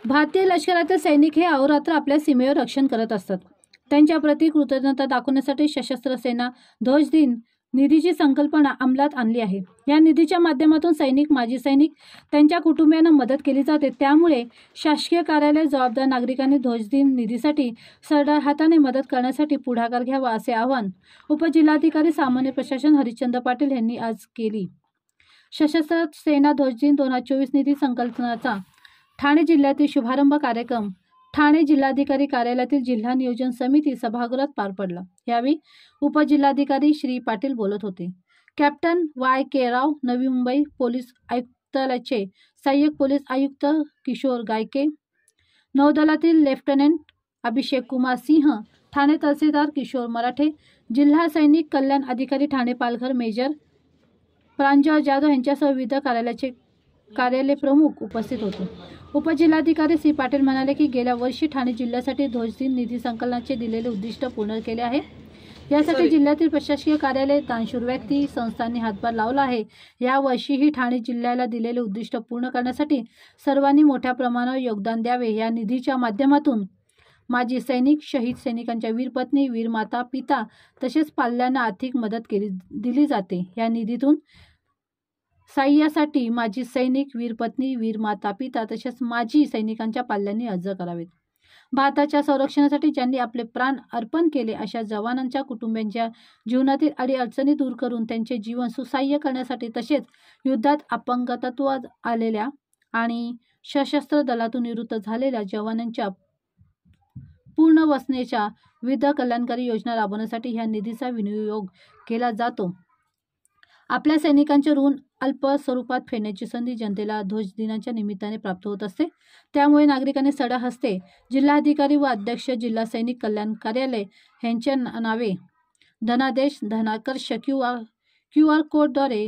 भारतीय लष्करातील सैनिक हे अहोरात्र आपल्या सीमेवर रक्षण करत असतात। त्यांच्या प्रति कृतज्ञता दाखवण्यासाठी सशस्त्र सेना ध्वज दिन निधीची संकल्पना अंमलात आणली आहे। या निधीच्या माध्यमातून सैनिक, माजी सैनिक, त्यांच्या कुटुंबियांना मदत केली जाते। त्यामुळे शासकीय कार्यालय जबाबदार नागरिकांनी ध्वज दिन निधीसाठी सरळ हाताने मदत करण्यासाठी पुढाकार घ्यावा असे आवाहन उपजिल्हाधिकारी सामान्य प्रशासन हरिश्चंद्र पाटील यांनी आज केली। सशस्त्र सेना ध्वज दिन 2024 निधी संकलनाचा ठाणे जिल्ह्यातील शुभारंभ कार्यक्रम ठाणे जिल्हाधिकारी कार्यालयातील जिल्हा नियोजन समिती सभागृहात पार पडला। यावेळी उपजिल्हाधिकारी श्री पाटील बोलत होते। कॅप्टन YK राव, नवी मुंबई पोलीस आयुक्तालयाचे सहाय्यक पोलीस आयुक्त किशोर गायके, नौदलातील लेफ्टनंट अभिषेक कुमार सिंह, ठाणे तहसीलदार किशोर मराठे, जिल्हा सैनिक कल्याण अधिकारी ठाणे पालघर मेजर प्रांजळ जाधव यांच्यासह विविध कार्यालय प्रमुख उपस्थित होते। उपजिल्हाधिकारी श्री पाटील म्हणाले की गेल्या वर्षी ठाणे जिल्ह्यासाठी ध्वज दिन निधी संकलनाचे दिलेले उद्दिष्ट पूर्ण केले आहे। यासाठी जिल्ह्यातील प्रशासकीय कार्यालय, दानशूर व्यक्ती, संस्थांनी हातभार लावला आहे। या वर्षीही ठाणे जिल्ह्याला दिलेले उद्दिष्ट पूर्ण करण्यासाठी सर्वांनी मोठ्या प्रमाणावर योगदान द्यावे। या निधीच्या माध्यमातून माजी सैनिक, शहीद सैनिकांच्या वीर पत्नी, वीर माता, पिता तसेच पाल्यांना आर्थिक मदत दिली जाते। या निधीतून सहाय्यासाठी माजी सैनिक, वीर पत्नी, वीर माता, पिता तसेच माजी सैनिकांच्या पाल्यांनी अर्ज करावेत। भारताच्या संरक्षणासाठी ज्यांनी आपले प्राण अर्पण केले अशा जवानांच्या कुटुंबियांच्या जीवनातील अडीअडचणी दूर करून त्यांचे जीवन सुसह्य करण्यासाठी तसेच युद्धात अपंगत्व आलेल्या आणि सशस्त्र दलातून निवृत्त झालेल्या जवानांच्या पुनर्वसनाच्या विविध कल्याणकारी योजना राबवण्यासाठी ह्या निधीचा विनियोग केला जातो। आपल्या सैनिकांचे ऋण अल्प स्वरूपात फेडण्याची संधी जनतेला ध्वज दिनाच्या निमित्ताने प्राप्त होत असते। त्यामुळे नागरिकांनी सडा हस्ते जिल्हाधिकारी व अध्यक्ष जिल्हा सैनिक कल्याण कार्यालय यांच्या नावे धनादेश, धनाकर्ष QR कोडद्वारे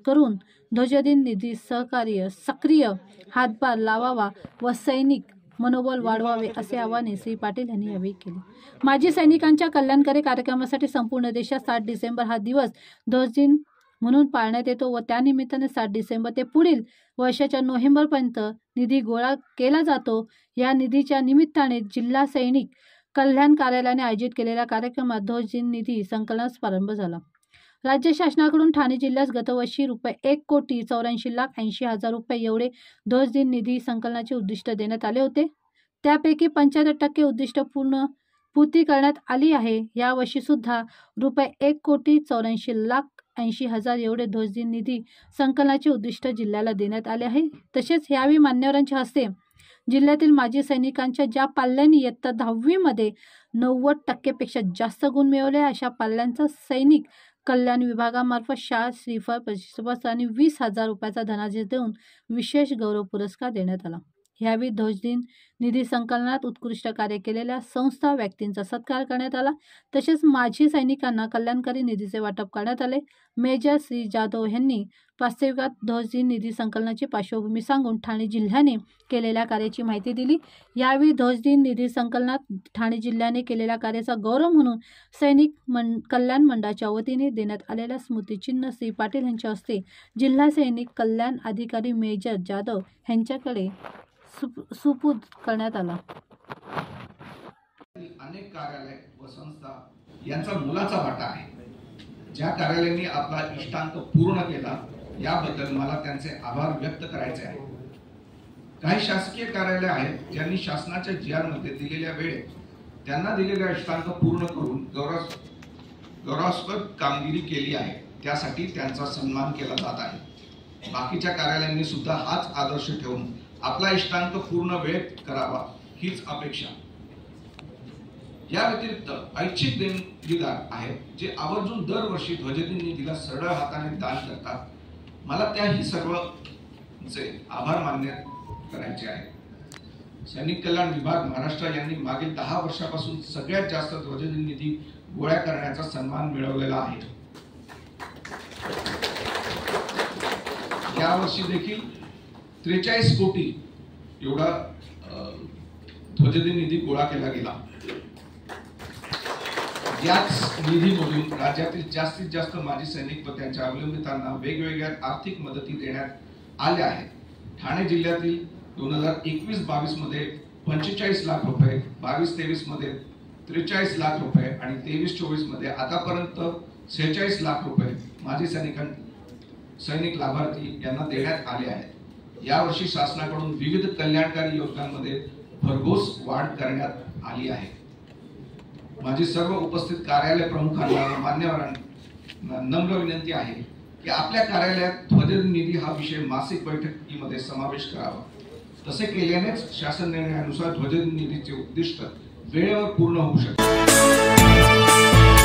करून ध्वजदिन निधी सहकार्य सक्रिय हातभार लावावा व सैनिक मनोबल वाढवावे असे आवाहन श्री पाटील यांनी यावेळी केले। माजी सैनिकांच्या कल्याणकारी कार्यक्रमासाठी संपूर्ण देशात 7 डिसेंबर हा दिवस ध्वज दिन म्हणून पाळण्यात येतो व त्यानिमित्ताने 7 डिसेंबर ते पुढील वर्षाच्या नोव्हेंबरपर्यंत निधी गोळा केला जातो। या निधीच्या निमित्ताने जिल्हा सैनिक कल्याण कार्यालयाने आयोजित केलेल्या कार्यक्रमात ध्वज दिन निधी संकलनास प्रारंभ झाला। राज्य शासनाकडून ठाणे जिल्ह्यास गतवर्षी ₹1,84,80,000 एवढे ध्वज दिन निधी संकलनाचे उद्दिष्ट देण्यात आले होते। त्यापैकी 75% उद्दिष्ट पूर्ती करण्यात आली आहे। यावर्षी सुद्धा ₹1,84,80,000 एवढे ध्वज दिन निधी संकलनाचे उद्दिष्ट जिल्ह्याला देण्यात आले आहे। तसेच यावेळी मान्यवरांच्या हस्ते जिल्ह्यातील माजी सैनिकांच्या ज्या पाल्यांनी इयत्ता 10वी मध्ये 90% पेक्षा जास्त गुण मिळवले अशा पाल्यांचा सैनिक कल्याण विभागामार्फत शाल, श्रीफळ, प्रशस्तीपत्र आणि ₹20,000 धनादेश देऊन विशेष गौरव पुरस्कार देण्यात आला। यावेळी ध्वज दिन निधी संकलनात उत्कृष्ट कार्य केलेल्या संस्था, व्यक्तींचा सत्कार करण्यात आला। तसेच माजी सैनिकांना कल्याणकारी निधीचे वाटप करण्यात आले। मेजर श्री जाधव यांनी प्रास्ताविकात ध्वज दिन निधी संकलनाची पार्श्वभूमी सांगून ठाणे जिल्ह्याने केलेल्या कार्याची माहिती दिली। यावेळी ध्वज दिन निधी संकलनात ठाणे जिल्ह्याने केलेल्या कार्याचा गौरव म्हणून सैनिक कल्याण मंडळाच्या वतीने देण्यात आलेल्या स्मृतिचिन्ह श्री पाटील यांच्या हस्ते जिल्हा सैनिक कल्याण अधिकारी मेजर जाधव यांच्याकडे सुपूर्द करण्यात आला। अनेक कार्यालय व संस्था यांचा मोलाचा वाटा आहे। ज्या कार्यालयांनी आपला इष्टांक पूर्ण केला याबद्दल मला त्यांचे आभार व्यक्त करायचे आहे। काही शासकीय कार्यालय आहेत ज्यांनी शासनाच्या GR मध्ये दिलेल्या वेळेत त्यांना दिलेला इष्टांक पूर्ण करून गौरवास्पद कामगिरी केली आहे, त्यासाठी त्यांचा सन्मान केला जात आहे। बाकीच्या कार्यालयांनी सुद्धा हाच आदर्श ठेवून आपला इष्टांक पूर्ण वेळेत करावा हीच अपेक्षा। या व्यतिरिक्त ऐच्छिक देणगीदार आहेत जे आवर्जून दरवर्षी ध्वजदिन निधीला सरळ हाताने दान करतात। मला त्याही सर्वचे आभार मान्य करायचे आहे। सैनिक कल्याण विभाग महाराष्ट्र यांनी मागील 10 वर्षापासून सगळ्यात जास्त ध्वजदिन निधी गोळा करण्याचा सन्मान मिळवलेला आहे। या वर्षी देखील 43 कोटी एवढा ध्वजदिन निधी गोळा केला गेला। याच निधीमधून राज्यातील जास्तीत जास्त माजी सैनिक व त्यांच्या अवलंबितांना वेगवेगळ्या आर्थिक मदती देण्यात आल्या आहेत। ठाणे जिल्ह्यातील 2021-22 मध्ये 45 लाख रुपये, 22-23 मध्ये 43 लाख रुपये आणि 23-24 मध्ये आतापर्यंत 46 लाख रुपये माजी सैनिक लाभार्थी यांना देण्यात आले आहेत। यावर्षी शासनाकडून विविध कल्याणकारी योजनांमध्ये भरघोस वाढ करण्यात आली आहे। माझी सर्व उपस्थित कार्यालय प्रमुखांना व मान्यवरांना नम्र विनंती आहे की आपल्या कार्यालयात ध्वजदिन निधी हा विषय मासिक बैठकीमध्ये समावेश करावा। तसे केल्यानेच शासन निर्णयानुसार ध्वजदिन निधीचे उद्दिष्ट वेळेवर पूर्ण होऊ शकते।